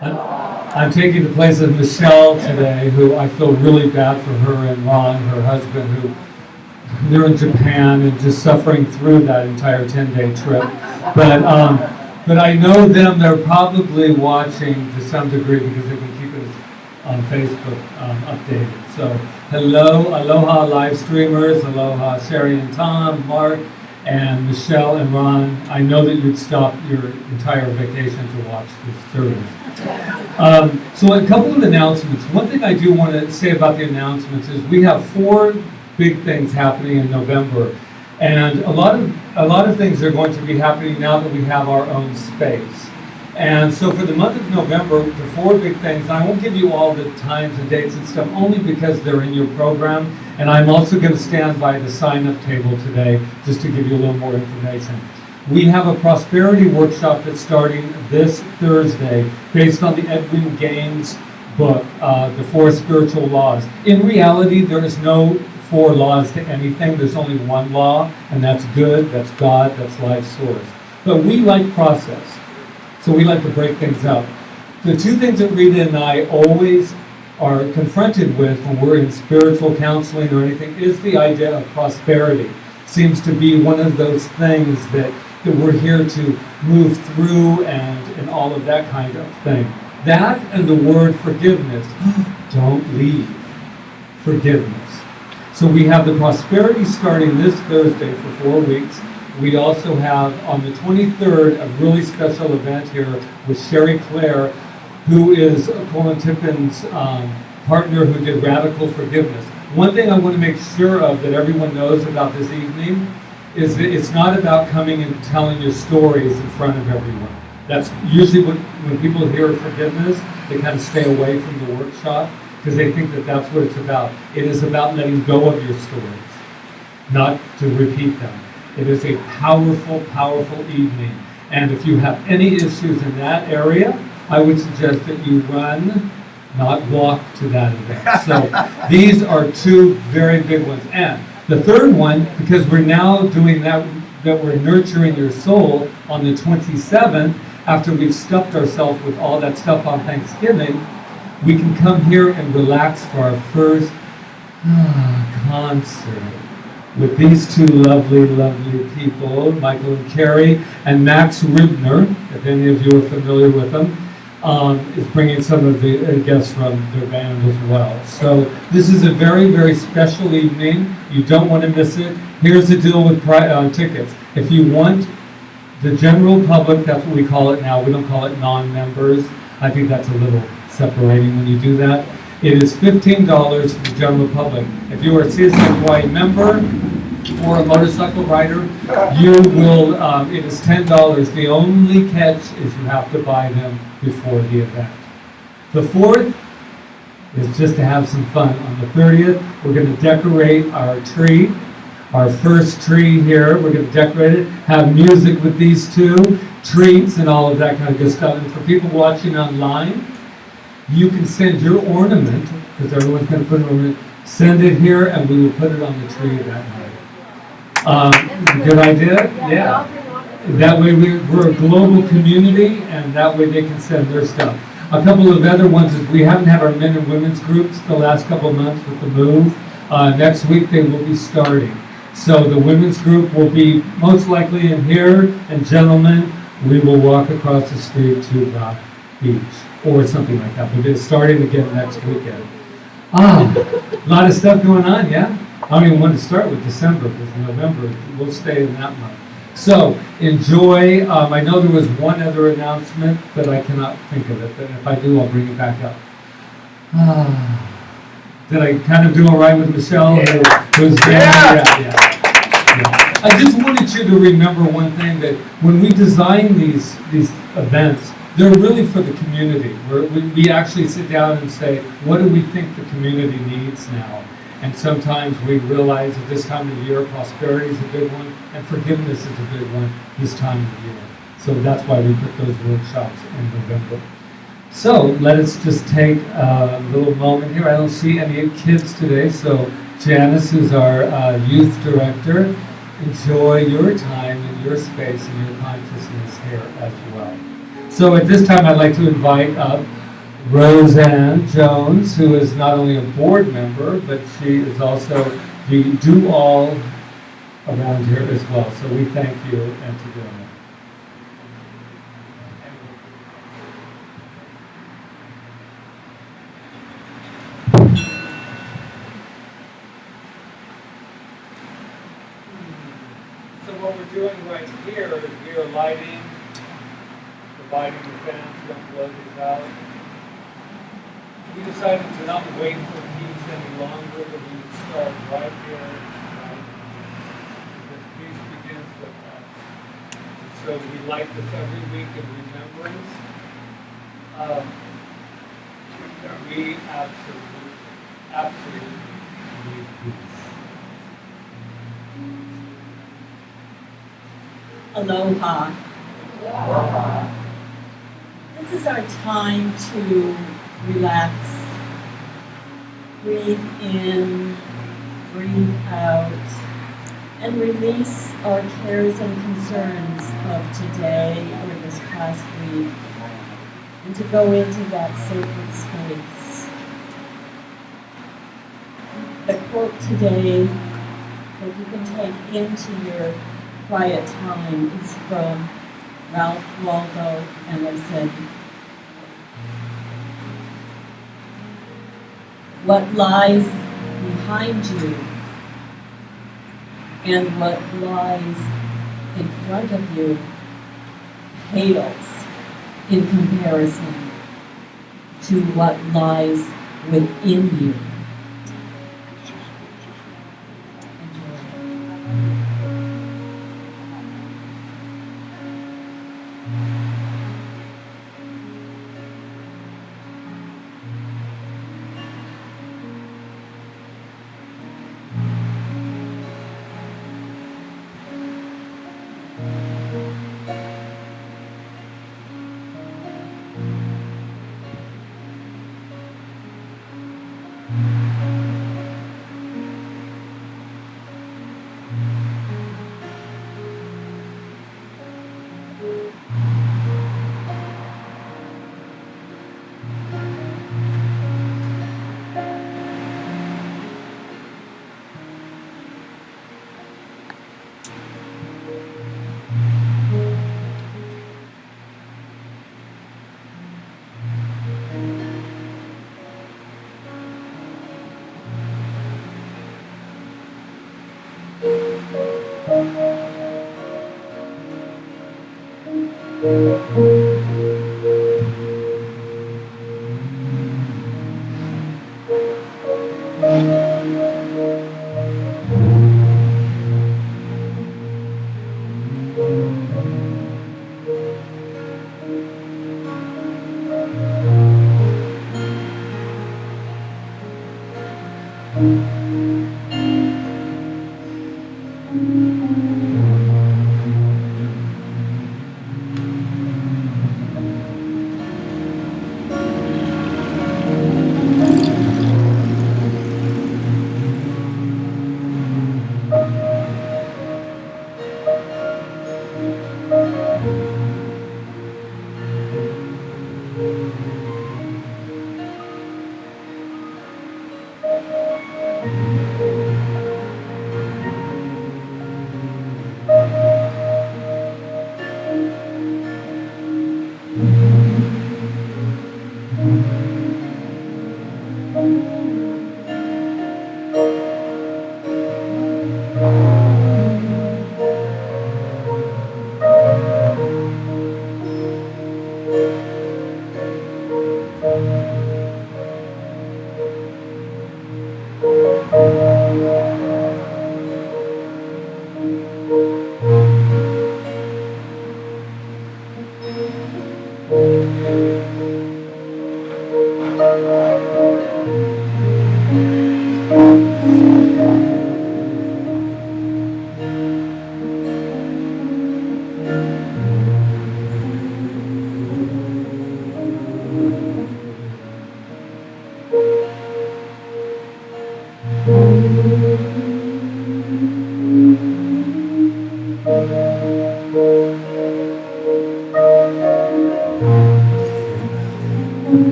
I'm taking the place of Michelle today, who I feel really bad for her and Ron, her husband, who they're in Japan and just suffering through that entire 10-day trip. But I know them, they're probably watching to some degree because they've been keeping us on Facebook updated. So hello, aloha live streamers, aloha Sherry and Tom, Mark, and Michelle and Ron. I know that you'd stop your entire vacation to watch this service. So a couple of announcements. One thing I do want to say about the announcements is we have 4 big things happening in November, and a lot of things are going to be happening now that we have our own space. And so for the month of November, the 4 big things, I won't give you all the times and dates and stuff, only because they're in your program, and I'm also going to stand by the sign-up table today just to give you a little more information. We have a prosperity workshop that's starting this Thursday based on the Edwin Gaines book, The 4 Spiritual Laws. In reality, there is no 4 laws to anything. There's only one law, and that's good, that's God, that's life source. But we like process, so we like to break things up. The 2 things that Rita and I always are confronted with when we're in spiritual counseling or anything is the idea of prosperity. Seems to be one of those things that we're here to move through and all of that kind of thing. That and the word forgiveness. Don't leave. Forgiveness. So we have the prosperity starting this Thursday for 4 weeks. We also have on the 23rd a really special event here with Sherry Claire, who is Colin Tippin's partner who did Radical Forgiveness. One thing I want to make sure of that everyone knows about this evening is that it's not about coming and telling your stories in front of everyone. That's usually when people hear forgiveness, they kind of stay away from the workshop because they think that that's what it's about. It is about letting go of your stories, not to repeat them. It is a powerful, powerful evening. And if you have any issues in that area, I would suggest that you run, not walk to that event. So these are 2 very big ones. And the third one, because we're now doing that we're nurturing your soul on the 27th, after we've stuffed ourselves with all that stuff on Thanksgiving, we can come here and relax for our first concert with these 2 lovely, lovely people, Michael and Carrie, and Max Ribner, if any of you are familiar with them, is bringing some of the guests from their band as well. So this is a very, very special evening. You don't want to miss it. Here's the deal with tickets. If you want the general public, that's what we call it now. We don't call it non-members. I think that's a little separating when you do that. It is $15 for the general public. If you are a CSL Kauai member or a motorcycle rider, you will, it is $10. The only catch is you have to buy them before the event. The 4th is just to have some fun. On the 30th, we're going to decorate our tree, our first tree here. We're going to decorate it, have music with these 2, treats and all of that kind of good stuff. And for people watching online, you can send your ornament, because everyone's going to put an ornament, send it here and we will put it on the tree that night. Good idea? Yeah. That way we're a global community, and that way they can send their stuff. A couple of other ones is we haven't had our men and women's groups the last couple of months with the move. Next week they will be starting. So the women's group will be most likely in here, and gentlemen, we will walk across the street to the beach or something like that. But it's starting again next weekend. A lot of stuff going on, yeah? I don't even want to start with December because November, we'll stay in that month. So enjoy. I know there was one other announcement, but I cannot think of it. But if I do, I'll bring it back up. Did I kind of do all right with Michelle? Yeah. I just wanted you to remember one thing, that when we design these events, they're really for the community. We actually sit down and say, what do we think the community needs now? And sometimes we realize at this time of the year, prosperity is a big one, and forgiveness is a big one this time of the year. So that's why we put those workshops in November. So let us just take a little moment here. I don't see any kids today, so Janice, who's our youth director, enjoy your time and your space and your consciousness here as well. So at this time, I'd like to invite up Roseanne Jones, who is not only a board member, but she is also the do-all around here as well. So we thank you and to doing it. So what we're doing right here is we are lighting, providing the fans don't blow these out. We decided to not wait for peace any longer, but we would start right here, right? Because peace begins with us. So we light this every week in remembrance. We absolutely need peace. Aloha. Aloha. This is our time to relax. Breathe in, breathe out, and release our cares and concerns of today or this past week, and to go into that sacred space. The quote today that you can take into your quiet time is from Ralph Waldo Emerson. What lies behind you and what lies in front of you pales in comparison to what lies within you.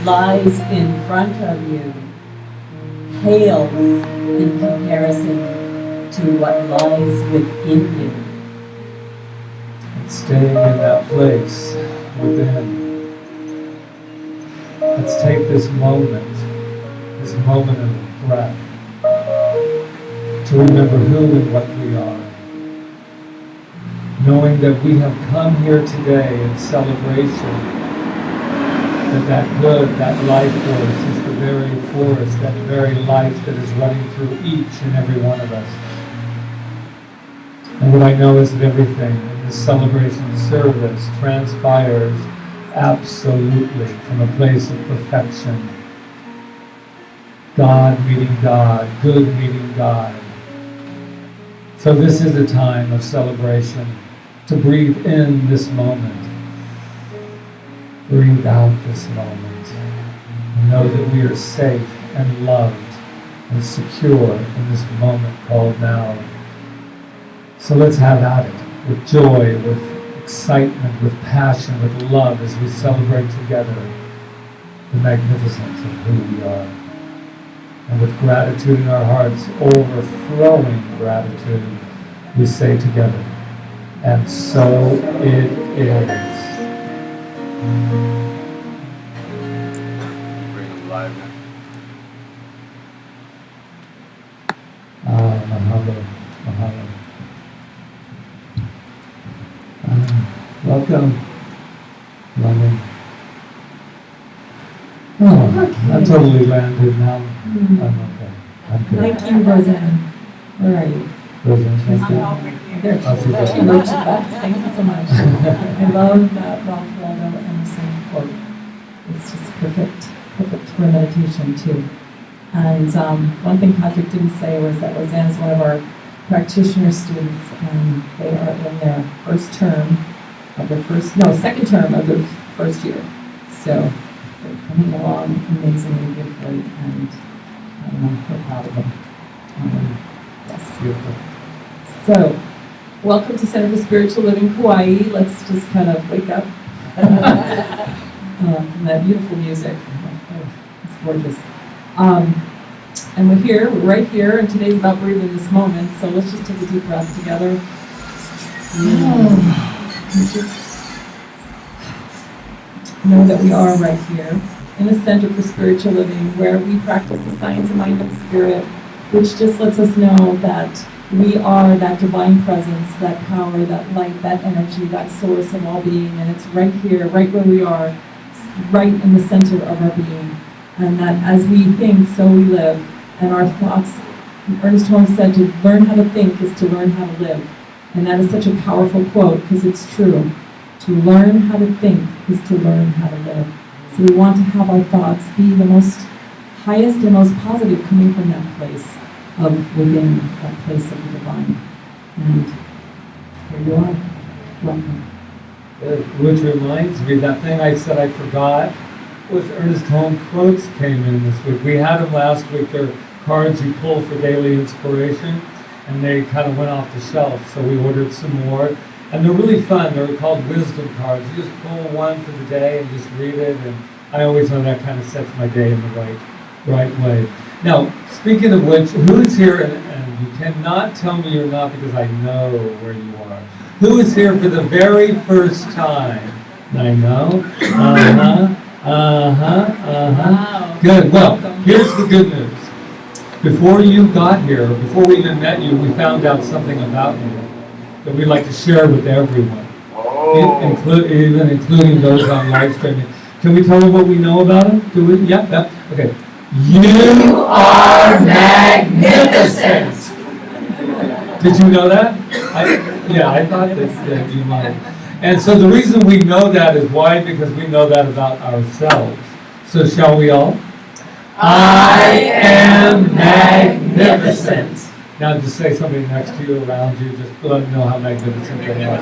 lies in front of you pales in comparison to what lies within you. And staying in that place within. Let's take this moment of breath, to remember who and what we are. Knowing that we have come here today in celebration, that good, that life force is the very force, that very life that is running through each and every one of us. And what I know is that everything in this celebration service transpires absolutely from a place of perfection. God meeting God, good meeting God. So this is a time of celebration, to breathe in this moment, breathe out this moment, and know that we are safe and loved and secure in this moment called now. So let's have at it, with joy, with excitement, with passion, with love, as we celebrate together the magnificence of who we are. And with gratitude in our hearts, overflowing gratitude, we say together, and so it is. Bring them live now. Mahalo, mahalo. Welcome, London. Oh, I totally landed now. I'm okay. I'm good. Thank you, Roseanne. Where are you? Roseanne, thank you. There she Oh, she's is. there. She looked back. Thank you so much. I love that Ralph Waldo Emerson quote. It's just perfect for meditation too. And one thing Patrick didn't say was that Roseanne is one of our practitioner students, and they are in their second term of their first year. So they're coming along amazingly beautifully, and we're proud of them. Yes. Beautiful. So, welcome to Center for Spiritual Living Kauai. Let's just kind of wake up from that beautiful music. It's gorgeous. And we're right here, and today's about breathing this moment, so let's just take a deep breath together. And just know that we are right here in the Center for Spiritual Living, where we practice the science of mind and spirit, which just lets us know that we are that divine presence, that power, that light, that energy, that source of all being, and it's right here, right where we are, right in the center of our being. And that as we think, so we live. And our thoughts, Ernest Holmes said, to learn how to think is to learn how to live. And that is such a powerful quote, because it's true. To learn how to think is to learn how to live. So we want to have our thoughts be the most highest and most positive, coming from that place of within, that place of the divine. And here you are. Welcome. Which reminds me, that thing I said I forgot was Ernest Holmes quotes came in this week. We had them last week. They're cards you pull for daily inspiration, and they kind of went off the shelf, so we ordered some more. And they're really fun. They're called wisdom cards. You just pull one for the day and just read it, and I always know that kind of sets my day in the right way. Now, speaking of which, who is here, and you cannot tell me you're not because I know where you are. Who is here for the very first time? I know. Wow. Good. Well, here's the good news. Before you got here, before we even met you, we found out something about you that we'd like to share with everyone, even including those on live streaming. Can we tell them what we know about him? Do we? Yeah. Okay. You are magnificent. Did you know that? I thought that you might. And so the reason we know that is why? Because we know that about ourselves. So shall we all? I am magnificent. Now just say somebody next to you, around you, just let them know how magnificent they are.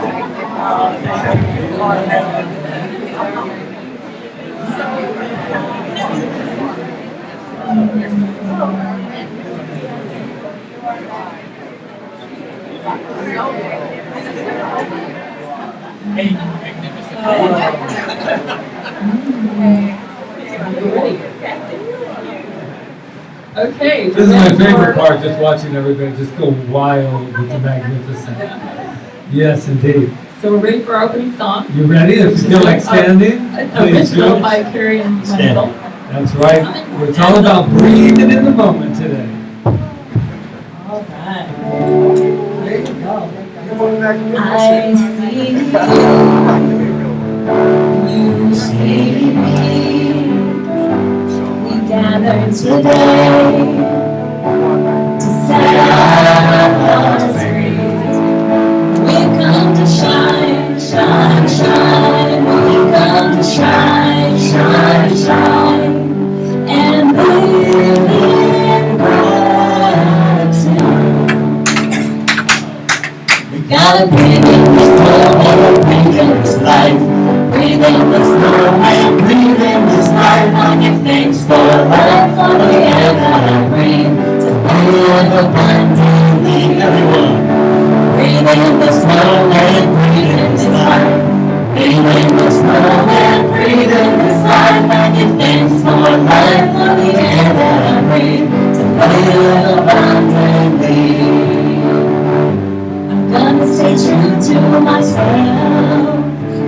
Ready? Okay. This is my favorite part, just watching everybody just go wild with the magnificent. Yes, indeed. So we're ready for our opening song. You ready? If you feel like standing, please do. Original by Carrie and Michael. That's right. It's all about breathing in the moment today. All right. Here we go. I see you see me. We gather today to set our hearts free. We come to shine, shine, shine. We come to shine, shine, shine. And live in gratitude. We gotta breathe in this moment, breathe in this life. Breathe in this moment, breathe in this life. I give thanks for life, for the air that I breathe. To live abundantly, everyone. Breathe in this moment, breathe in this life. Breathe in this moment, breathe in this life. I give thanks for life, for the air that I breathe. To live abundantly. I'm gonna stay true to myself.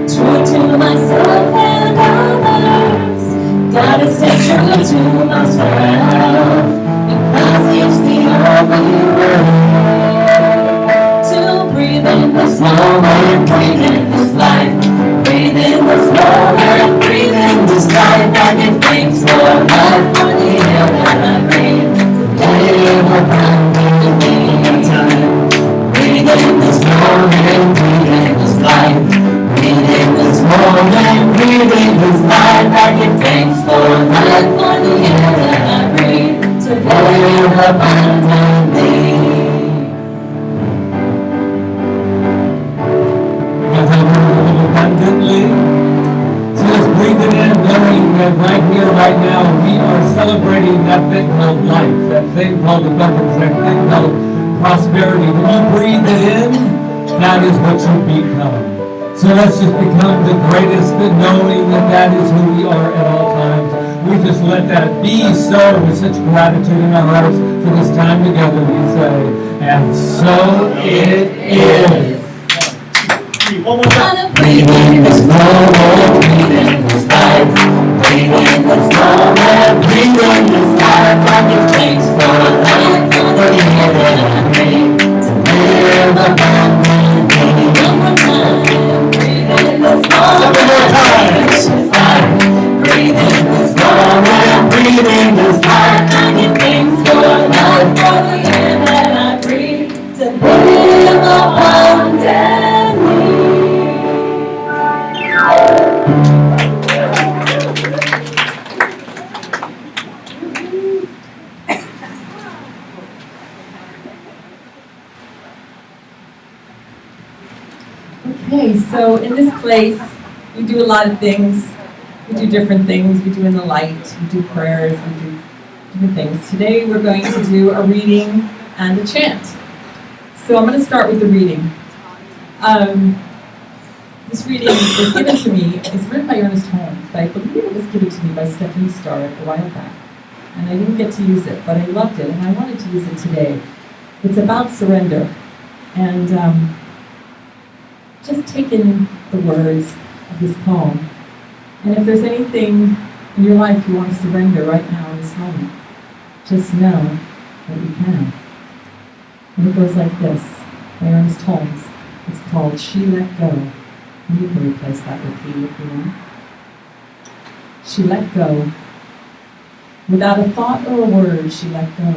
True to myself and others. Gotta stay true to myself. Because it's the only way. To breathe in this moment, breathe in this life. Breathe in this moment, breathe in this life. I give thanks for life, for the air that I breathe. To live abundantly. Breathe in this moment, breathe in this life. Breathe in this moment, breathe in this life. I give thanks for life, for the air that I breathe. To live abundantly. Abundantly. So let's breathe it in, knowing that right here, right now, we are celebrating that thing called life, that thing called abundance, that thing called prosperity. When you breathe it in, that is what you become. So let's just become the greatest, knowing that that is who we are at all times. We just let that be so with such gratitude in our hearts for this time together. We say, and so it is. One more time. Breathe in this moment, breathe in this life. Breathe in this moment, breathe in this life. I give thanks for life, for the air that I breathe. To live abundantly. One more time. Breathe in this moment, breathe in this life. Breathe in this moment, breathe in this life. I give thanks for life, for the air that I breathe. To live abundantly. Okay, so in this place, we do a lot of things. We do different things. We do in the light, we do prayers, we do different things. Today we're going to do a reading and a chant. So I'm going to start with the reading. This reading was given to me, it's written by Ernest Holmes, but I believe it was given to me by Stephanie Starr a while back. And I didn't get to use it, but I loved it, and I wanted to use it today. It's about surrender. And just take in the words of this poem. And if there's anything in your life you want to surrender right now in this moment, just know that you can. And it goes like this, by Ernest Holmes. It's called She Let Go. And you can replace that with he if you want. She let go. Without a thought or a word, she let go.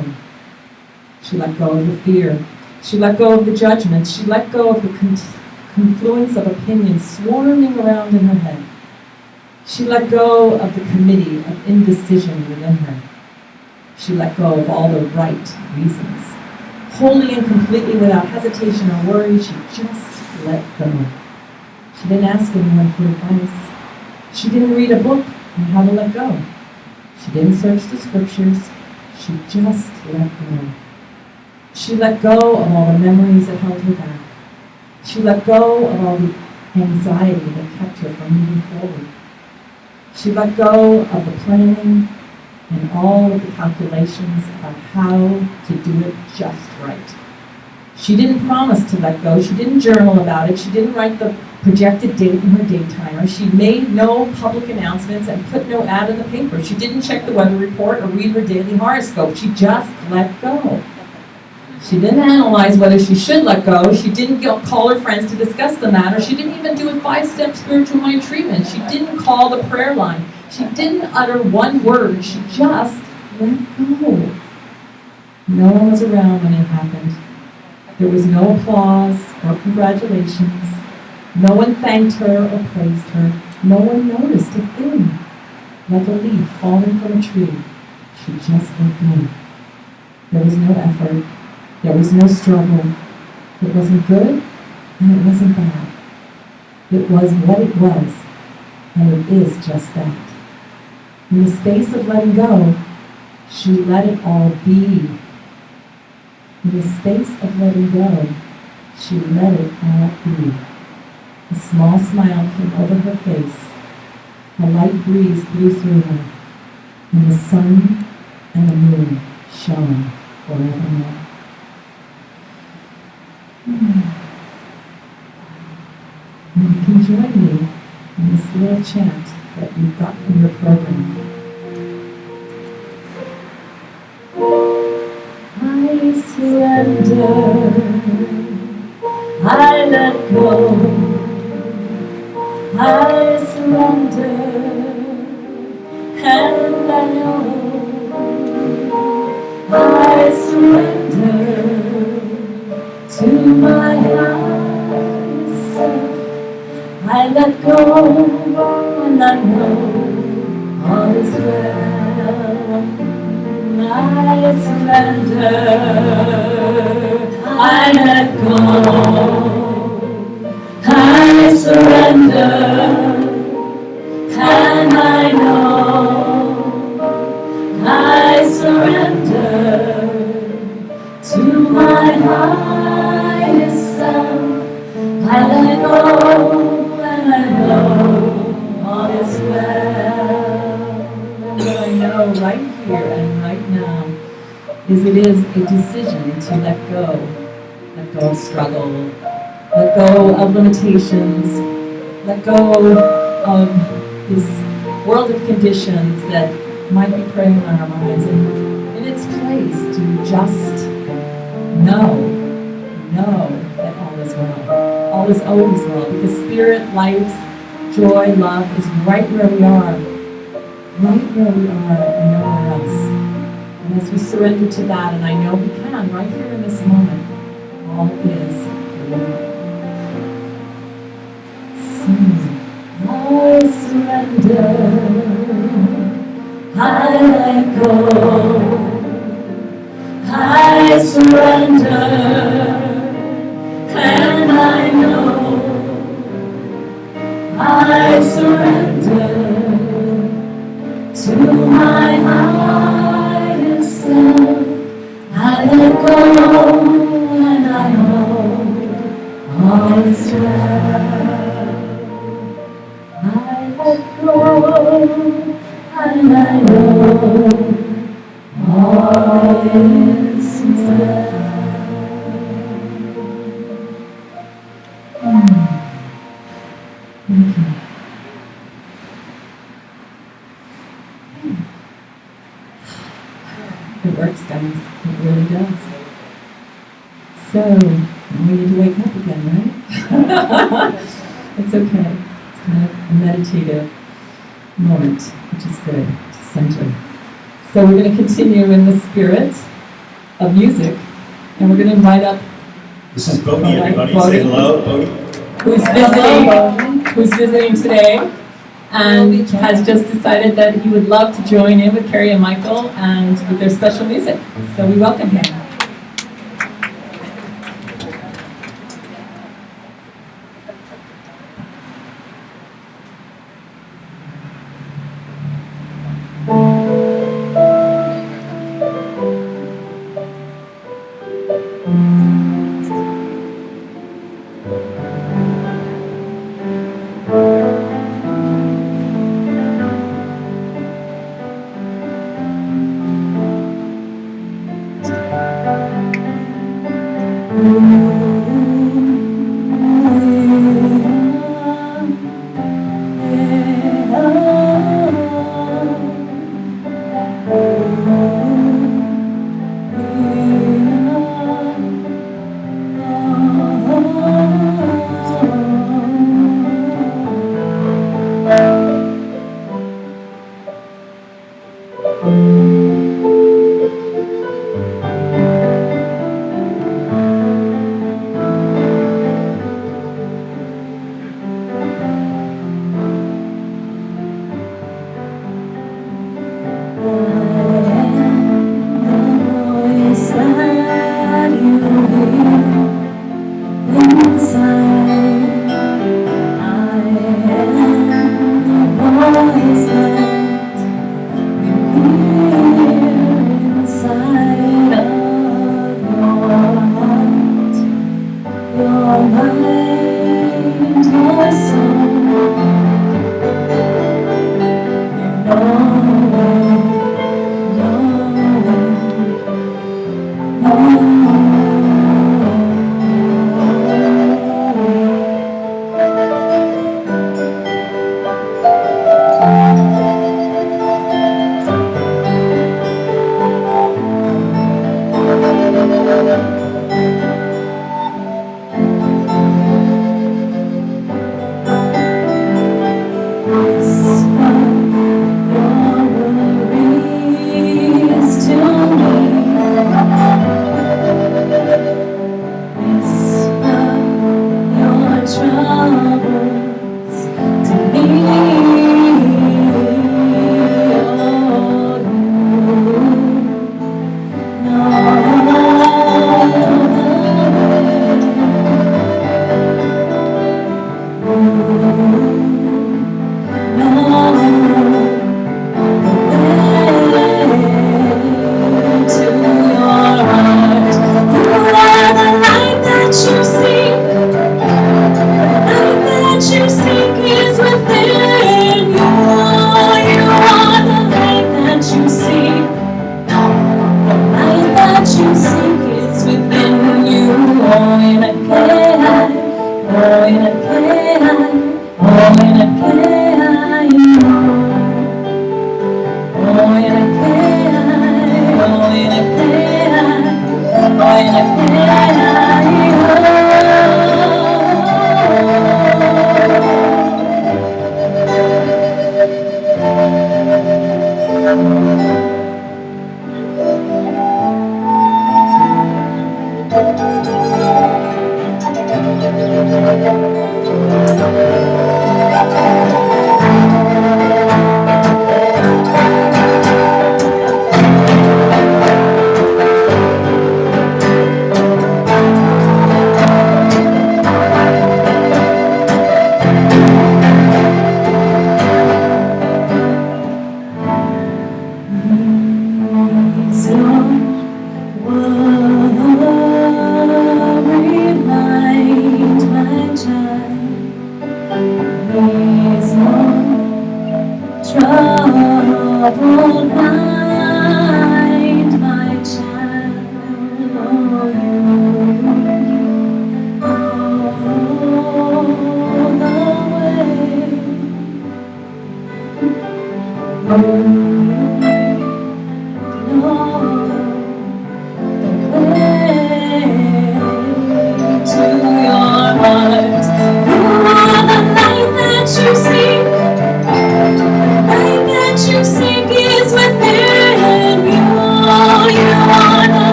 She let go of the fear. She let go of the judgment. She let go of the confluence of opinions swarming around in her head. She let go of the committee of indecision within her. She let go of all the right reasons. Wholly and completely without hesitation or worry, she just let go. She didn't ask anyone for advice. She didn't read a book on how to let go. She didn't search the scriptures. She just let go. She let go of all the memories that held her back. She let go of all the anxiety that kept her from moving forward. She let go of the planning and all of the calculations about how to do it just right. She didn't promise to let go. She didn't journal about it. She didn't write the projected date in her date timer. She made no public announcements and put no ad in the paper. She didn't check the weather report or read her daily horoscope. She just let go. She didn't analyze whether she should let go. She didn't call her friends to discuss the matter. She didn't even do a 5-step spiritual mind treatment. She didn't call the prayer line. She didn't utter one word. She just let go. No one was around when it happened. There was no applause or congratulations. No one thanked her or praised her. No one noticed a thing. Like a leaf falling from a tree, she just let go. There was no effort. There was no struggle. It wasn't good and it wasn't bad. It was what it was, and it is just that. In the space of letting go, she let it all be. In the space of letting go, she let it all be. A small smile came over her face. A light breeze blew through her, and the sun and the moon shone forevermore. And you can join me in this little chant that you've got in your program. I surrender, I let go, I surrender, and I know, I surrender to my highest self. I let go, and I know all is well. I surrender, I let go, I surrender, and I know, I surrender to my highest self. I let go, and I know all is well. And what I know right here and right now is it is a decision to let go of struggle, let go of limitations, let go of this world of conditions that might be preying on our minds, and in its place to just know that all is well. All is always well, because spirit, life, joy, love is right where we are and nowhere else. And as we surrender to that, and I know we can right here in this moment, all is well. I surrender, I let go, I surrender, and I know, I surrender to my highest self. I let go, and I know all is well. I let go, and I know all is well. Thank you. It works, guys. It really does. So, we need to wake up again, right? It's okay. It's kind of a meditative moment, which is good, to center. So we're going to continue in the spirit of music, and we're going to invite up. This is Bodhi, everybody. Say hello, Bodhi. Who's visiting today, and has just decided that he would love to join in with Carrie and Michael and with their special music. So we welcome him.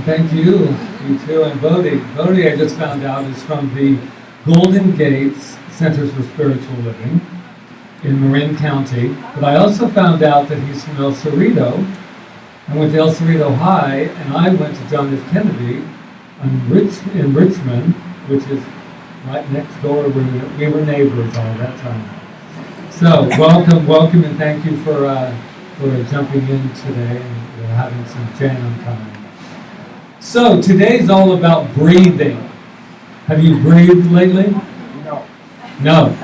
Thank you, you too, and Bodhi. Bodhi, I just found out, is from the Golden Gates Centers for Spiritual Living in Marin County. But I also found out that he's from El Cerrito. I went to El Cerrito High, and I went to John F. Kennedy in Richmond, which is right next door. We were neighbors all that time. So welcome, and thank you for jumping in today and having some jam time. So today's all about breathing. Have you breathed lately? No.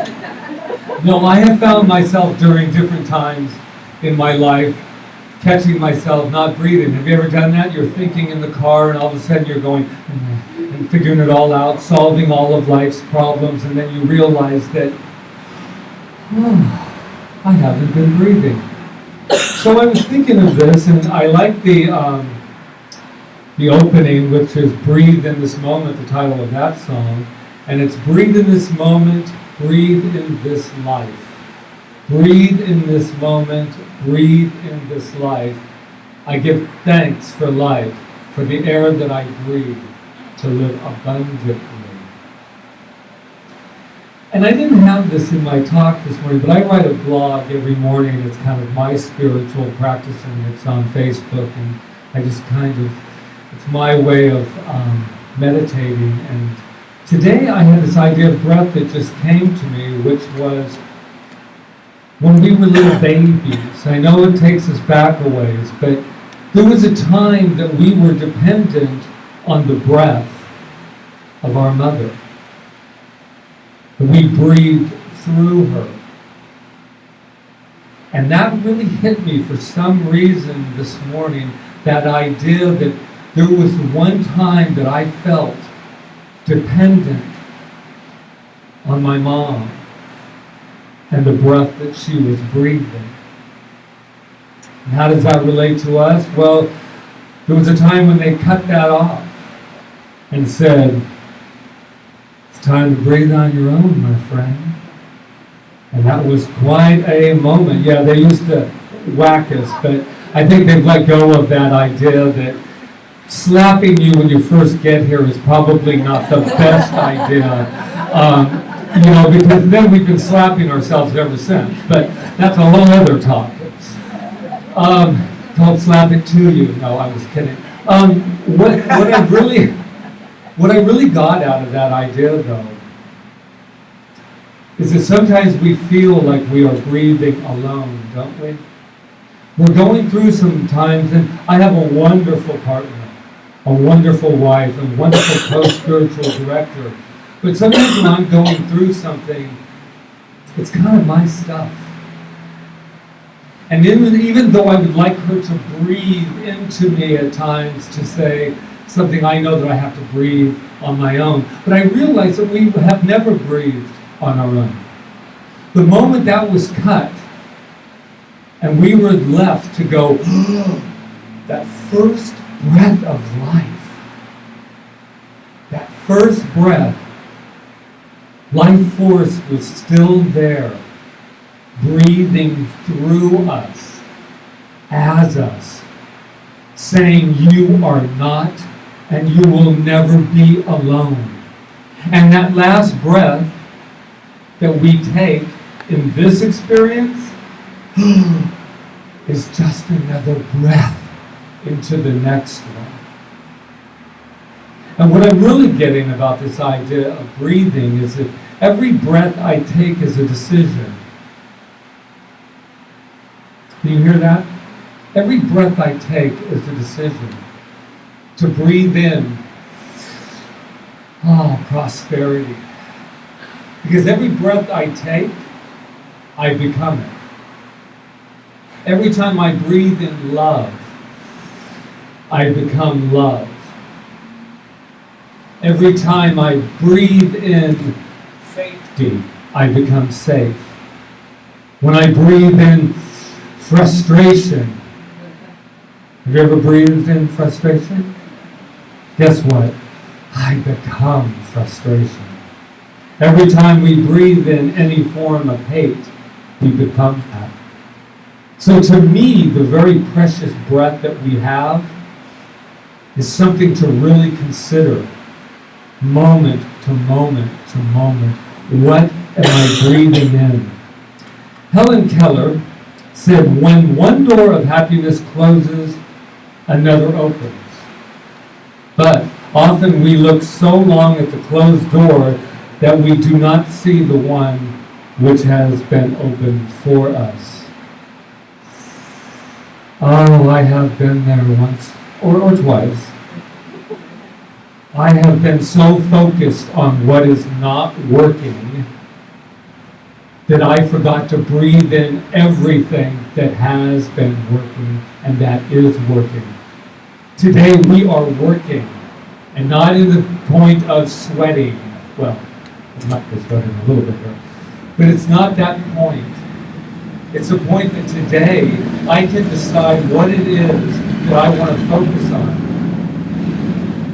No, I have found myself during different times in my life catching myself not breathing. Have you ever done that? You're thinking in the car and all of a sudden you're going and figuring it all out, solving all of life's problems, and then you realize that, I haven't been breathing. So I was thinking of this, and I like the opening, which is Breathe in This Moment, the title of that song. And it's breathe in this moment, breathe in this life. Breathe in this moment, breathe in this life. I give thanks for life, for the air that I breathe, to live abundantly. And I didn't have this in my talk this morning, but I write a blog every morning. It's kind of my spiritual practice, and it's on Facebook, and I just it's my way of meditating. And today I had this idea of breath that just came to me, which was when we were little babies. I know it takes us back a ways, but there was a time that we were dependent on the breath of our mother. We breathed through her. And that really hit me for some reason this morning, that idea that there was one time that I felt dependent on my mom and the breath that she was breathing. And how does that relate to us? Well, there was a time when they cut that off and said, "It's time to breathe on your own, my friend." And that was quite a moment. Yeah, they used to whack us, but I think they've let go of that idea that slapping you when you first get here is probably not the best idea. Because then we've been slapping ourselves ever since. But that's a whole other topic. Don't slap it to you. No, I was kidding. What I really got out of that idea, though, is that sometimes we feel like we are breathing alone, don't we? We're going through some times, and I have a wonderful partner, a wonderful wife, a wonderful co-spiritual director. But sometimes when I'm going through something, it's kind of my stuff. And even though I would like her to breathe into me at times to say something I know that I have to breathe on my own, but I realize that we have never breathed on our own. The moment that was cut, and we were left to go, that first breath of life, that first breath, life force was still there, breathing through us, as us, saying, "You are not, and you will never be alone." And that last breath that we take in this experience is just another breath into the next one. And what I'm really getting about this idea of breathing is that every breath I take is a decision. Can you hear that? Every breath I take is a decision to breathe in prosperity. Because every breath I take, I become it. Every time I breathe in love, I become love. Every time I breathe in safety, I become safe. When I breathe in frustration, have you ever breathed in frustration? Guess what? I become frustration. Every time we breathe in any form of hate, we become that. So to me, the very precious breath that we have is something to really consider, moment to moment to moment. What am I breathing in? Helen Keller said, "When one door of happiness closes, another opens." But often we look so long at the closed door that we do not see the one which has been opened for us. Oh, I have been there once or twice. I have been so focused on what is not working that I forgot to breathe in everything that has been working and that is working. Today we are working, and not in the point of sweating. Well, I might be sweating a little bit here, but it's not that point. It's a point that today I can decide what it is that I want to focus on.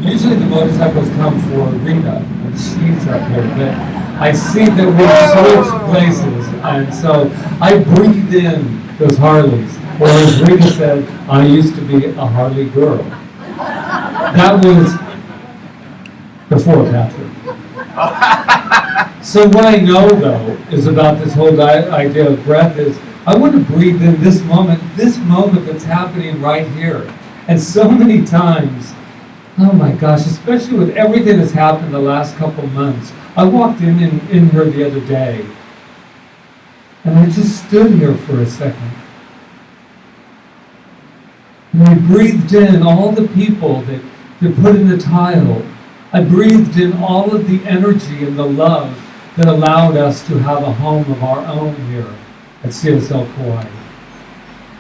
Usually the motorcycles come for Rita, and cheese up here, but I see that we've switched places, and so I breathe in those Harleys. Or as Rita said, I used to be a Harley girl. That was before Patrick. So what I know, though, is about this whole idea of breath is I want to breathe in this moment that's happening right here. And so many times, oh my gosh, especially with everything that's happened the last couple months, I walked in here the other day, and I just stood here for a second. And I breathed in all the people that put in the tile. I breathed in all of the energy and the love that allowed us to have a home of our own here at CSL Kauai.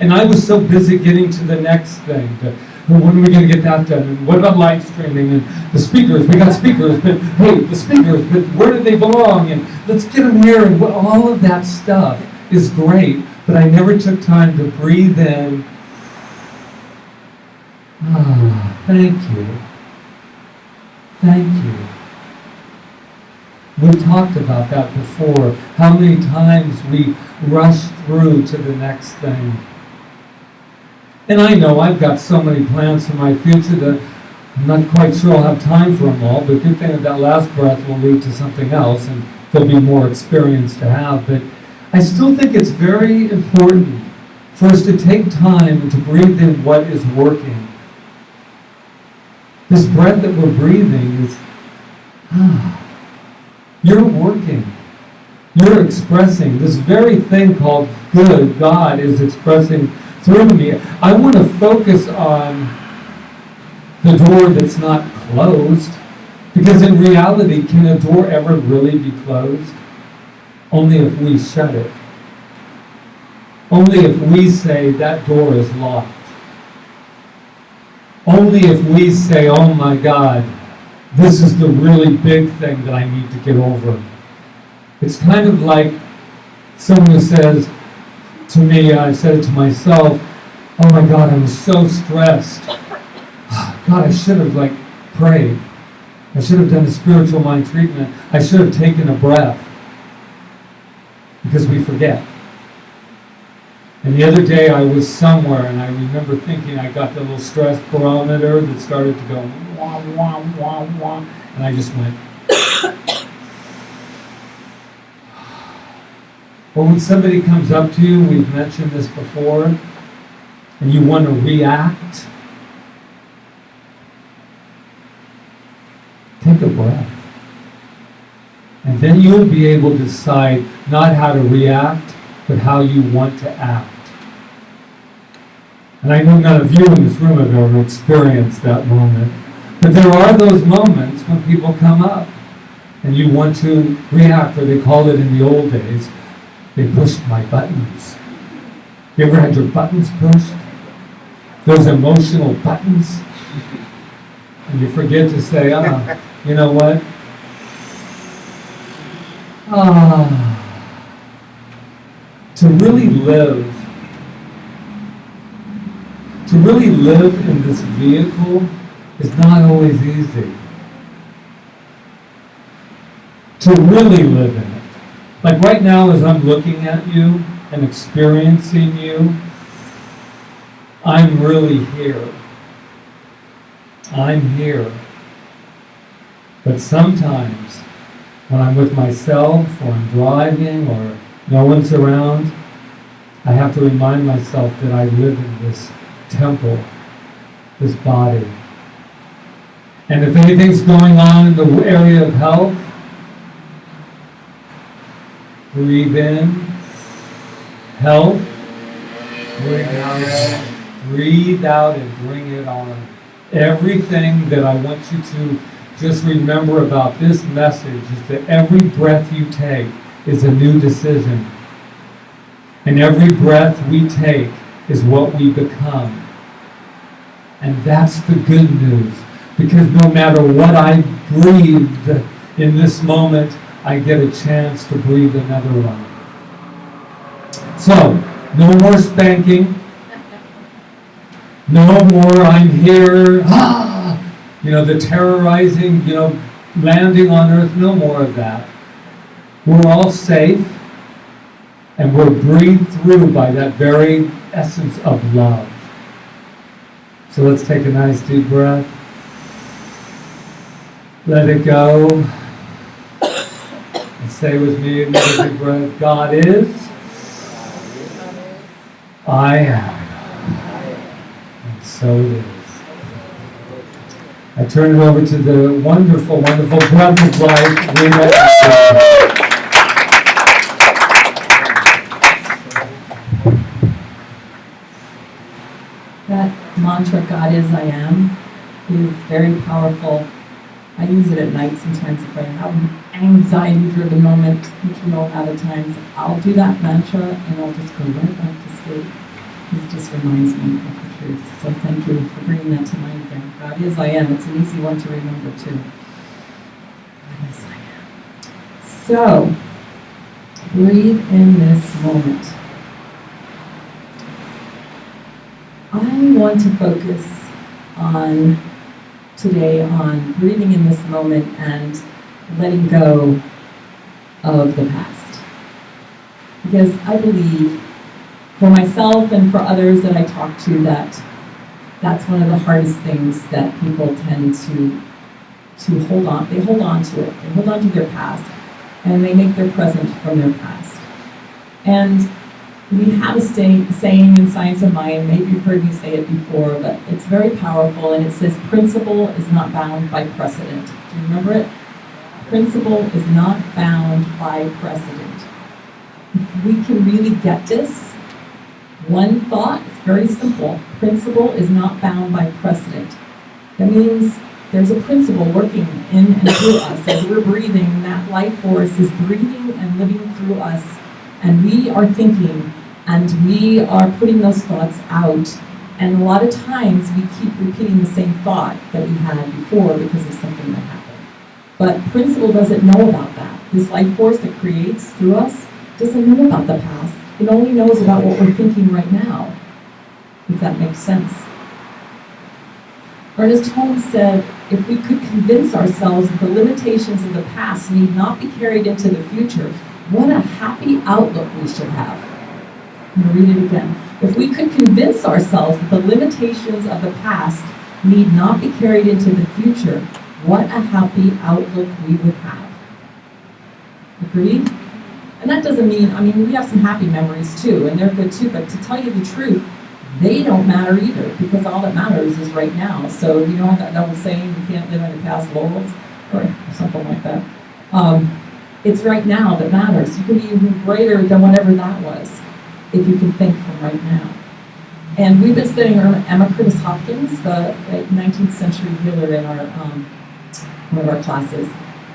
And I was so busy getting to the next thing. When are we going to get that done? And what about live streaming? And the speakers, we got speakers, but hey, the speakers, but where do they belong? And let's get them here. And all of that stuff is great, but I never took time to breathe in. Ah, thank you. Thank you. We've talked about that before, how many times we rush through to the next thing. And I know I've got so many plans for my future that I'm not quite sure I'll have time for them all, but good thing that last breath will lead to something else and there'll be more experience to have. But I still think it's very important for us to take time to breathe in what is working. This breath that we're breathing is, you're working. You're expressing. This very thing called good, God is expressing through me. I want to focus on the door that's not closed, because in reality, can a door ever really be closed? Only if we shut it. Only if we say that door is locked. Only if we say, oh my God, this is the really big thing that I need to get over. It's kind of like someone who says to me, I said it to myself, oh my God, I was so stressed. God, I should have prayed. I should have done a spiritual mind treatment. I should have taken a breath. Because we forget. And the other day I was somewhere and I remember thinking I got the little stress barometer that started to go wah, wah, wah, wah. And I just went. Or when somebody comes up to you, we've mentioned this before, and you want to react, take a breath. And then you'll be able to decide not how to react, but how you want to act. And I know none of you in this room have ever experienced that moment, but there are those moments when people come up and you want to react, or they called it in the old days, they pushed my buttons. You ever had your buttons pushed? Those emotional buttons? And you forget to say, you know what? To really live in this vehicle is not always easy. To really live in it. Like right now, as I'm looking at you and experiencing you, I'm really here. I'm here. But sometimes, when I'm with myself, or I'm driving, or no one's around, I have to remind myself that I live in this temple, this body. And if anything's going on in the area of health, breathe in, health, breathe out and bring it on. Everything that I want you to just remember about this message is that every breath you take is a new decision. And every breath we take is what we become. And that's the good news. Because no matter what I breathed in this moment, I get a chance to breathe another one. So, no more spanking. No more I'm here, the terrorizing, landing on earth, no more of that. We're all safe, and we're breathed through by that very essence of love. So let's take a nice deep breath. Let it go. And say with me, another deep breath. God is. I am. And so it is. I turn it over to the wonderful, wonderful breath of life, Rita. That mantra, God is, I am, is very powerful. I use it at night sometimes if I have an anxiety-driven moment, which we all have at times. I'll do that mantra and I'll just go right back to sleep. It just reminds me of the truth. So thank you for bringing that to mind again. God is, I am. It's an easy one to remember too. God is, I am. So, breathe in this moment. I want to focus on today on breathing in this moment and letting go of the past. Because I believe for myself and for others that I talk to that that's one of the hardest things that people tend to hold on. They hold on to it. They hold on to their past and they make their present from their past. And we have a saying in Science of Mind, maybe you've heard me say it before, but it's very powerful, and it says, principle is not bound by precedent. Do you remember it? Principle is not bound by precedent. If we can really get this, one thought, it's very simple. Principle is not bound by precedent. That means there's a principle working in and through us. As we're breathing, that life force is breathing and living through us. And we are thinking, and we are putting those thoughts out. And a lot of times we keep repeating the same thought that we had before because of something that happened. But principle doesn't know about that. This life force that creates through us doesn't know about the past. It only knows about what we're thinking right now, if that makes sense. Ernest Holmes said, if we could convince ourselves that the limitations of the past need not be carried into the future, what a happy outlook we should have. I'm going to read it again. If we could convince ourselves that the limitations of the past need not be carried into the future, what a happy outlook we would have. Agreed? And that doesn't mean, we have some happy memories too, and they're good too, but to tell you the truth, they don't matter either, because all that matters is right now. So you know that old saying, you can't live on your past laurels, or something like that. It's right now that matters. You can be even greater than whatever that was, if you can think from right now. And we've been studying Emma Curtis Hopkins, the 19th century healer in our one of our classes.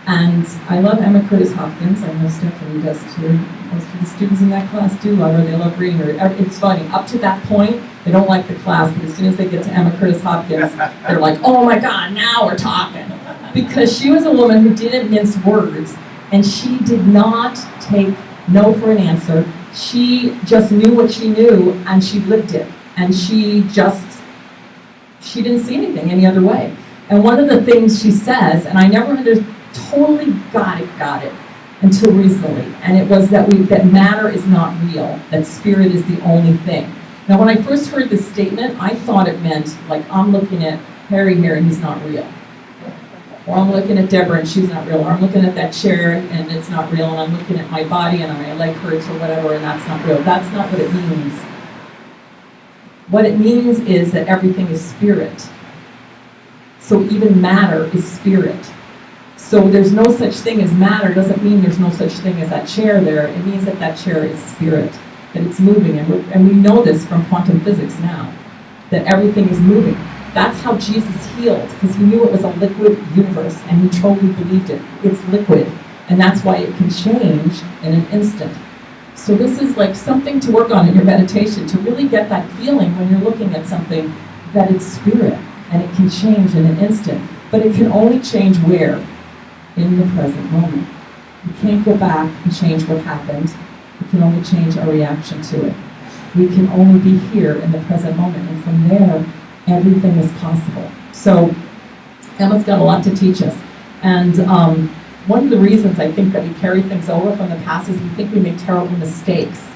And I love Emma Curtis Hopkins. I know Stephanie does too. Most of the students in that class do love her. They love reading her. It's funny. Up to that point, they don't like the class, but as soon as they get to Emma Curtis Hopkins, they're like, oh my God, now we're talking. Because she was a woman who didn't mince words, and she did not take no for an answer. She just knew what she knew, and she lived it. And she didn't see anything any other way. And one of the things she says, and I never totally got it until recently, and it was that matter is not real, that spirit is the only thing. Now, when I first heard this statement, I thought it meant, like, I'm looking at Harry here and he's not real. Or I'm looking at Deborah and she's not real. Or I'm looking at that chair and it's not real. And I'm looking at my body and my leg hurts or whatever, and that's not real. That's not what it means. What it means is that everything is spirit. So even matter is spirit. So there's no such thing as matter doesn't mean there's no such thing as that chair there. It means that that chair is spirit, that it's moving. And we know this from quantum physics now, that everything is moving. That's how Jesus healed, because he knew it was a liquid universe, and he totally believed it. It's liquid, and that's why it can change in an instant. So this is like something to work on in your meditation, to really get that feeling when you're looking at something that it's spirit, and it can change in an instant. But it can only change where? In the present moment. You can't go back and change what happened. We can only change our reaction to it. We can only be here in the present moment, and from there, everything is possible. So Emma's got a lot to teach us. And one of the reasons I think that we carry things over from the past is we think we make terrible mistakes.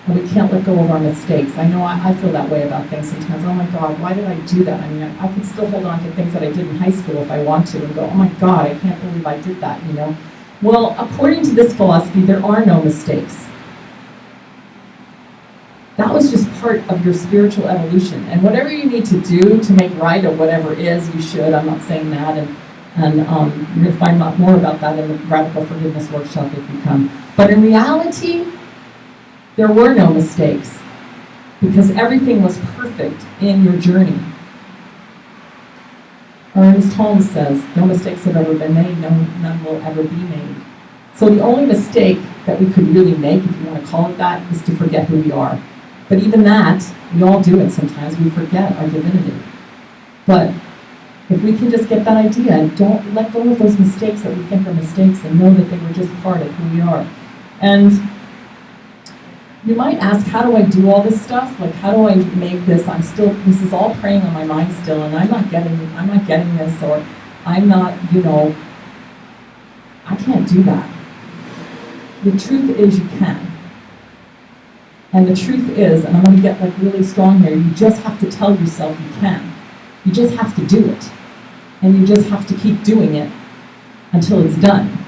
And we can't let go of our mistakes. I know I feel that way about things sometimes. Oh my God, why did I do that? I mean, I can still hold on to things that I did in high school if I want to and go, oh my God, I can't believe I did that, you know? Well, according to this philosophy, there are no mistakes. That was just part of your spiritual evolution. And whatever you need to do to make right or whatever it is, you should. I'm not saying that. And you're going to find out more about that in the Radical Forgiveness Workshop if you come. But in reality, there were no mistakes because everything was perfect in your journey. Ernest Holmes says, no mistakes have ever been made, none will ever be made. So the only mistake that we could really make, if you want to call it that, is to forget who we are. But even that, we all do it sometimes, we forget our divinity. But if we can just get that idea and don't let go of those mistakes that we think are mistakes and know that they were just part of who we are. And you might ask, how do I do all this stuff? Like, how do I make this? This is all preying on my mind still, and I'm not getting this, or I'm not, I can't do that. The truth is you can. And the truth is, and I'm going to get like really strong here, you just have to tell yourself you can. You just have to do it. And you just have to keep doing it until it's done.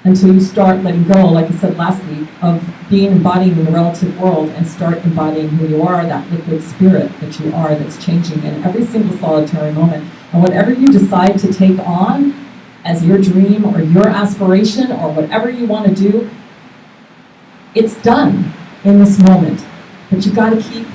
Until you start letting go, like I said last week, of being embodied in the relative world and start embodying who you are, that liquid spirit that you are that's changing in every single solitary moment. And whatever you decide to take on as your dream or your aspiration or whatever you want to do, it's done in this moment. But you got to keep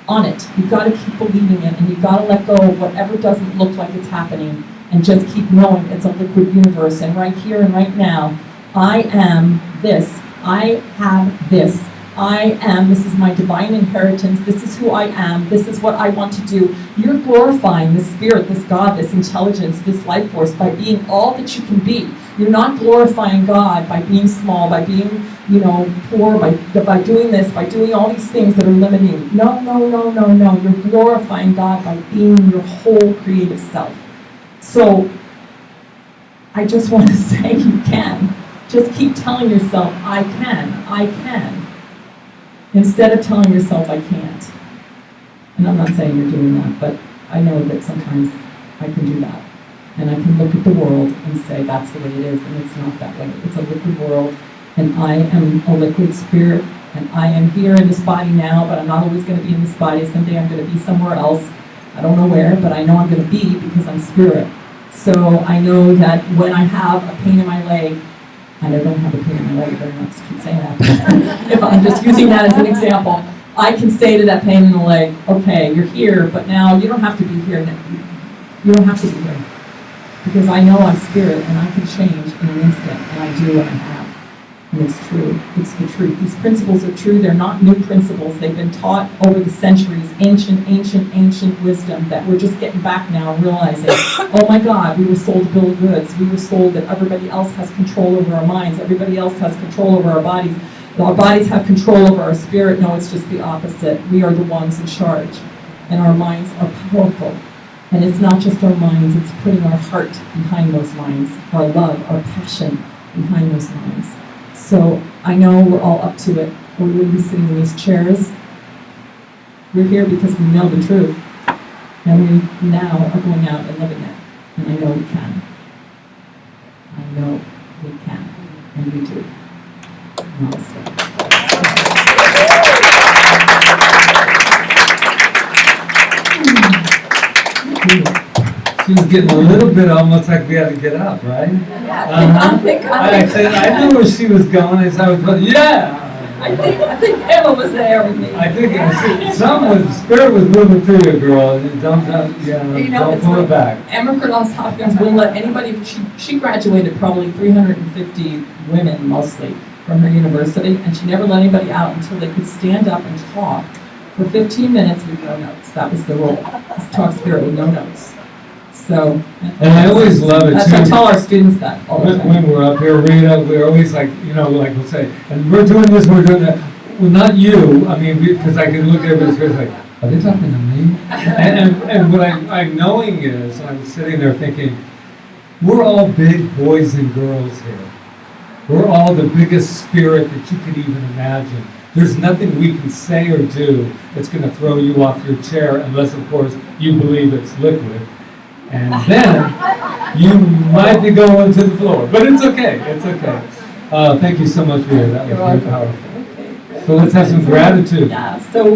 on it. You've got to keep believing it, and you've got to let go of whatever doesn't look like it's happening and just keep knowing it's a liquid universe. And right here and right now, I am this. I have this. I am. This is my divine inheritance. This is who I am. This is what I want to do. You're glorifying this spirit, this God, this intelligence, this life force by being all that you can be. You're not glorifying God by being small, by being, poor, by doing this, by doing all these things that are limiting. No. You're glorifying God by being your whole creative self. So I just want to say you can. Just keep telling yourself, I can. Instead of telling yourself, I can't. And I'm not saying you're doing that, but I know that sometimes I can do that. And I can look at the world and say, that's the way it is, and it's not that way. It's a liquid world, and I am a liquid spirit, and I am here in this body now, but I'm not always going to be in this body. Someday I'm going to be somewhere else. I don't know where, but I know I'm going to be because I'm spirit. So I know that when I have a pain in my leg, and I don't have a pain in my leg, I better not keep saying that. If I'm just using that as an example, I can say to that pain in the leg, okay, you're here, but now you don't have to be here. You don't have to be here. Because I know I'm spirit and I can change in an instant, and I do and I have. And it's true. It's the truth. These principles are true. They're not new principles. They've been taught over the centuries, ancient wisdom that we're just getting back now and realizing, oh my God, we were sold a bill of goods. We were sold that everybody else has control over our minds. Everybody else has control over our bodies. Our bodies have control over our spirit. No, it's just the opposite. We are the ones in charge. And our minds are powerful. And it's not just our minds, it's putting our heart behind those minds, our love, our passion behind those minds. So I know we're all up to it, or we wouldn't be sitting in these chairs. We're here because we know the truth, and we now are going out and living it. And I know we can. I know we can, and we do. Namaste. She was getting a little bit almost like we had to get up, right? Yeah, I knew where she was going. As I was going, yeah. I think Emma was there with me. I think spirit was moving through you, girl. And don't pull it back. Emma Kurlos Hopkins wouldn't let anybody. She graduated probably 350 women mostly from her university, and she never let anybody out until they could stand up and talk for 15 minutes with no notes. That was the rule. Talk spirit with no notes. So, and I always love it too. I tell our students that all the time. When we're up here, Rita, we're always like, like we'll say, and we're doing this, we're doing that. Well, not you. I mean, because I can look at everybody's face like, are they talking to me? and what I'm knowing is, I was sitting there thinking, we're all big boys and girls here. We're all the biggest spirit that you could even imagine. There's nothing we can say or do that's going to throw you off your chair unless, of course, you believe it's liquid. And then you might be going to the floor. But it's okay. It's okay. Thank you so much, Rita. That was very powerful. So let's have some gratitude. Yeah, so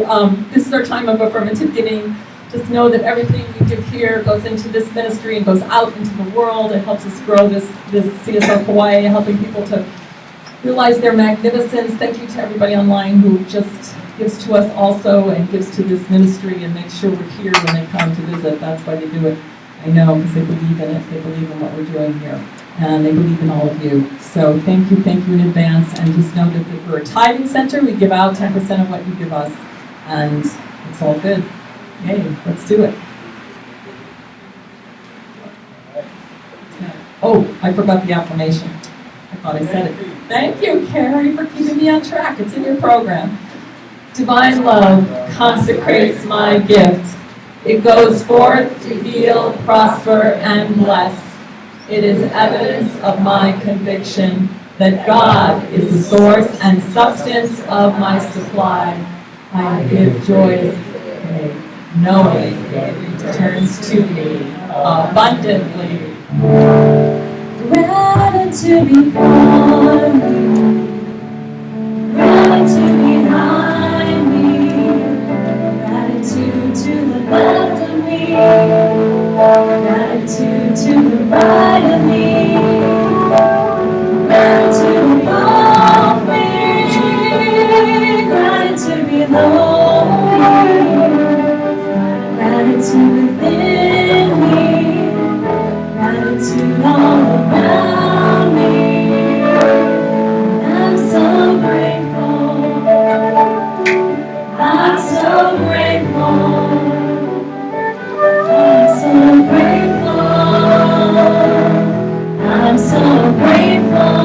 this is our time of affirmative giving. Just know that everything we give here goes into this ministry and goes out into the world. It helps us grow this CSL Kauai, helping people to realize their magnificence. Thank you to everybody online who just gives to us also and gives to this ministry and makes sure we're here when they come to visit. That's why they do it. I know, because they believe in it. They believe in what we're doing here. And they believe in all of you. So thank you in advance. And just know that we're a tithing center. We give out 10% of what you give us. And it's all good. Yay, let's do it. Oh, I forgot the affirmation. I thought I said it. Thank you, Carrie, for keeping me on track. It's in your program. Divine love consecrates my gift. It goes forth to heal, prosper, and bless. It is evidence of my conviction that God is the source and substance of my supply. I give joyously, knowing it returns to me abundantly. Gratitude before me, gratitude behind me, gratitude to the left of me, gratitude to the right of me, gratitude above me, gratitude below me, gratitude within me, gratitude all around me. I'm so grateful. I'm so grateful. I'm so grateful. I'm so grateful.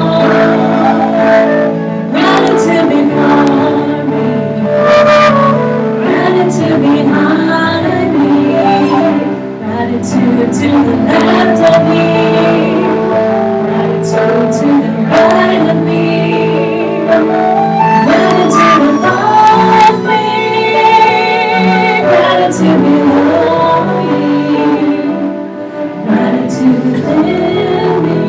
Gratitude before me. Gratitude behind me. Gratitude to the left of me. Gratitude to the right of me. Gratitude above me. Gratitude below me. Gratitude within me.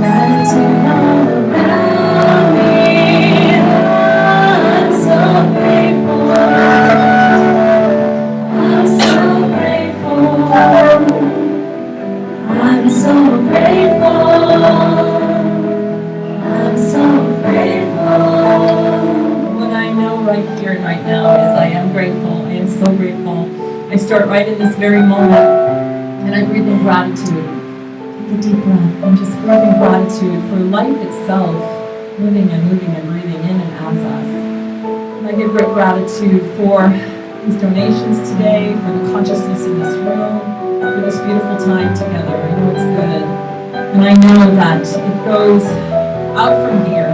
Gratitude all around me. I'm so grateful. I'm so grateful. I'm so grateful. I'm so grateful. What I know right here and right now is I am grateful. I am so grateful. I start right in this very moment and I breathe in gratitude. Take a deep breath and just breathe in gratitude for life itself, living and moving and breathing in and as us. And I give great gratitude for these donations today, for the consciousness in this room, for this beautiful time together. I know it's good. And I know that it goes out from here,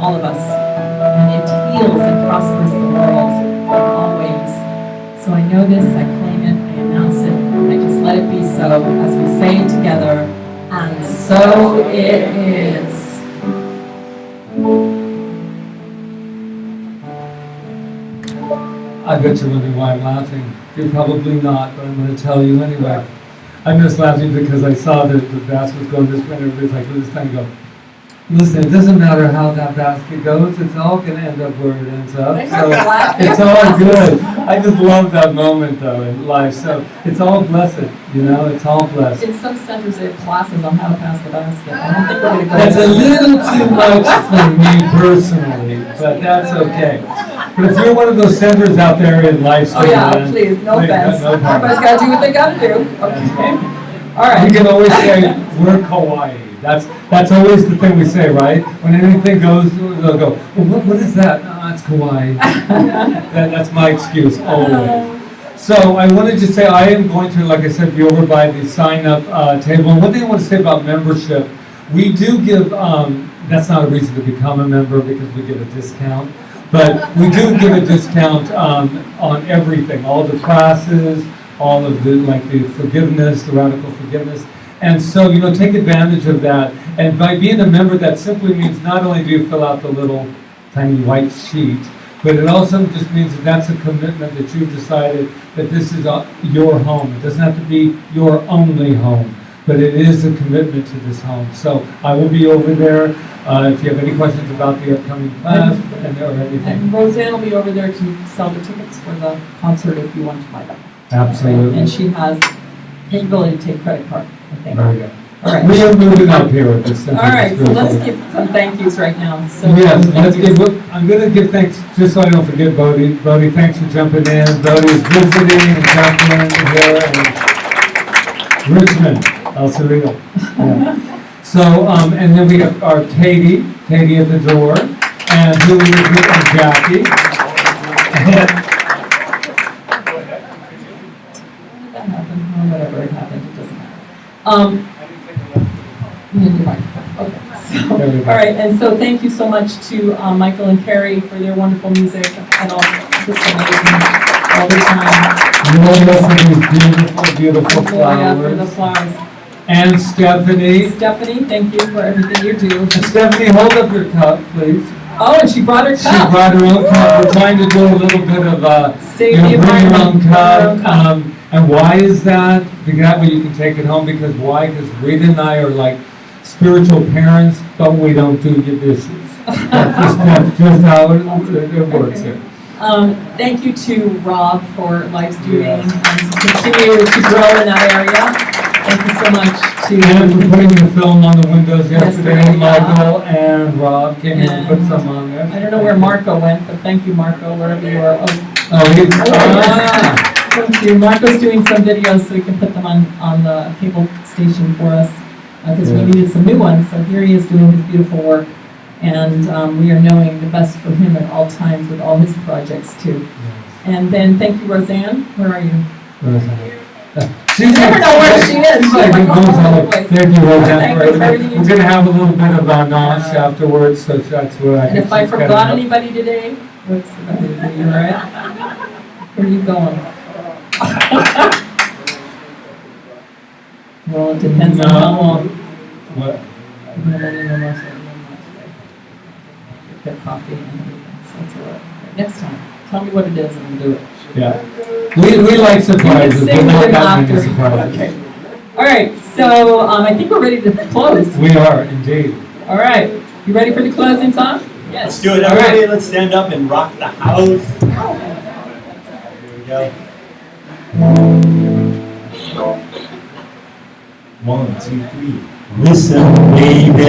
all of us, and it heals and prospers the world in all ways. So I know this, I claim it, I announce it, and I just let it be so as we say it together, and so it is. I bet you're wondering why I'm laughing. You're probably not, but I'm going to tell you anyway. I'm just laughing because I saw that the basket was going this way, and everybody's like, this time go, listen, it doesn't matter how that basket goes, it's all going to end up where it ends up. So it's all good. I just love that moment, though, in life. So it's all blessed, you know, it's all blessed. In some centers, they have classes on how to pass the basket. I don't think we're going to go That's a there. little too much for me personally, but that's okay. But if you're one of those centers out there in life, Oh yeah, please, no offense. no problem. Everybody's got to do what they got to do. Okay. All You right. can always say, we're Kaua'i. That's always the thing we say, right? When anything goes, they'll go, well, what is that? Oh, it's Kaua'i. That's my excuse, always. So I wanted to say, I am going to, like I said, be over by the sign-up table. And one thing I want to say about membership, we do give, that's not a reason to become a member because we give a discount. But we do give a discount on everything, all the classes, all of the, like the forgiveness, the radical forgiveness. And so, take advantage of that. And by being a member, that simply means not only do you fill out the little tiny white sheet, but it also just means that that's a commitment that you've decided that this is your home. It doesn't have to be your only home, but it is a commitment to this home. So I will be over there if you have any questions about the upcoming class or anything. And Roseanne will be over there to sell the tickets for the concert if you want to buy them. Absolutely. And she has capability to take credit card, I think. Very good. All right. We are moving up here with this. All right, so let's give some thank yous right now. So Yes, thank yous. I'm going to give thanks, just so I don't forget Bodie. Bodie, thanks for jumping in. Bodie is visiting and jumping in here. And Richmond, El Cerrito. Yeah. So, and then we have our Katie at the door, and who is with us, Jackie. That happened, or whatever it happened, it doesn't matter. You need your microphone. Okay. So, all right, and so thank you so much to Michael and Carrie for their wonderful music and all just amazing all the time. You want to for these beautiful Yeah, for the flowers. flowers. And Stephanie. Stephanie, thank you for everything you do. And Stephanie, hold up your cup, please. Oh, and she brought her She cup. brought her own cup. We're trying to do a little bit of Save the bring your own environment, bring your own cup. cup. And why is that? Because that way you can take it home. Because why? Because Rita and I are like spiritual parents, but we don't do your dishes. That's just how it works here. Thank you to Rob for live streaming and to continue to grow in that area. Thank you so much And for putting the film on the windows yesterday. Yesterday, Michael and Rob came in and put And some on there. I don't know where Marco went, but thank you, Marco, wherever you are. Thank you. Marco's doing some videos so we can put them on the cable station for us because we needed some new ones. So here he is doing his beautiful work. And we are knowing the best for him at all times with all his projects too. And then thank you, Roseanne. Where are you? You never know where she is. She's like all over the place. Thank you, Roseanne, Thank for you for everything. everything you We're do. going to have a little bit of nosh afterwards, so that's what I And think if I she's forgot gotta know. anybody today, what's the matter with you, all right? Where are you going? Well, it depends on how long. What? Get coffee and everything, so it's all right. Next time, tell me what it is and we'll do it. Yeah. We like surprises, but Sing not with that many laughter. surprises. Okay. All right, so I think we're ready to close. We are, indeed. All right, you ready for the closing song? Let's do it, All everybody. right. Let's stand up and rock the house. Here we go. 1, 2, 3. Listen, baby.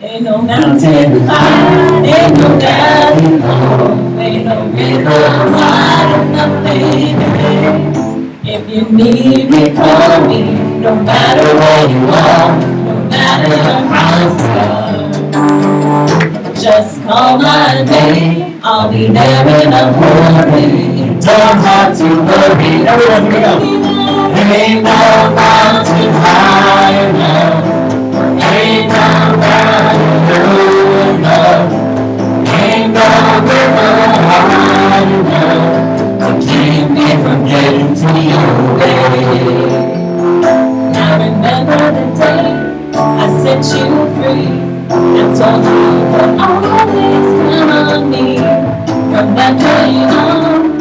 Ain't no mountain high, ain't no valley low, ain't no river wide enough, baby. If you need me, call me, no matter where you are, no matter how far. Just call my name, I'll be there in a hurry. Don't have to worry, Everyone, here we go. ain't no mountain high enough. Ain't no valley low enough, ain't no river wide enough to keep me from getting to you, baby. Now remember the day I set you free and told you to always count on me. From that day on, I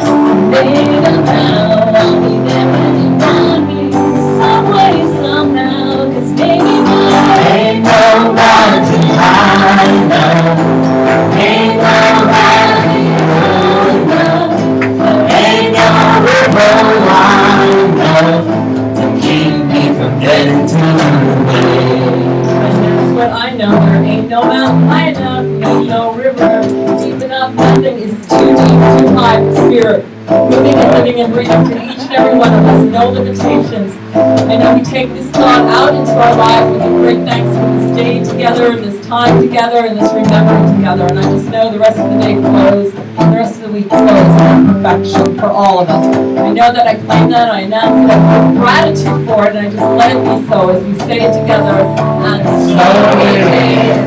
made a vow I'll be there when you want me, some way, somehow, 'cause baby, ain't no mountain high enough, ain't no valley low enough, ain't no river wide enough to keep me from getting to you, baby. And that's what I know, there ain't no mountain high enough, ain't no river deep enough, nothing is too deep, too high for spirit. Moving and living and breathing for each and every one of us, no limitations. I know we take this thought out into our lives. We give great thanks for this day together, and this time together, and this remembering together. And I just know the rest of the day flows, and the rest of the week flows in perfection for all of us. I know that I claim that, I announce that I feel gratitude for it, and I just let it be so as we say it together. And so it is.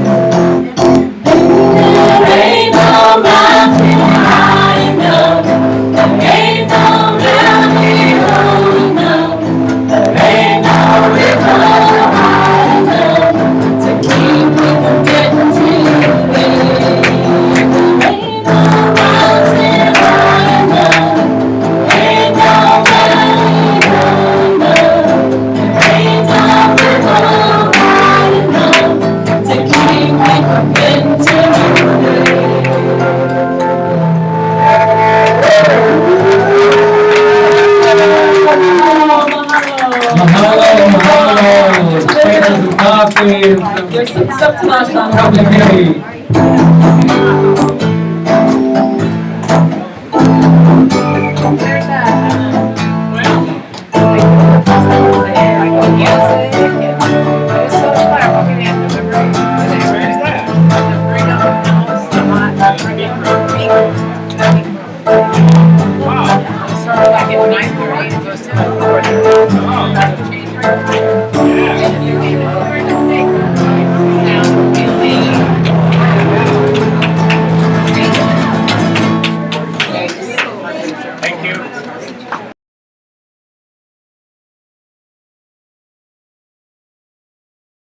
There ain't no mountain high enough. There ain't no valley low enough. There Oh, flavors of coffee and some There's some stuff to knock on. cupcake. Started like at 9:30 and goes to 4:30.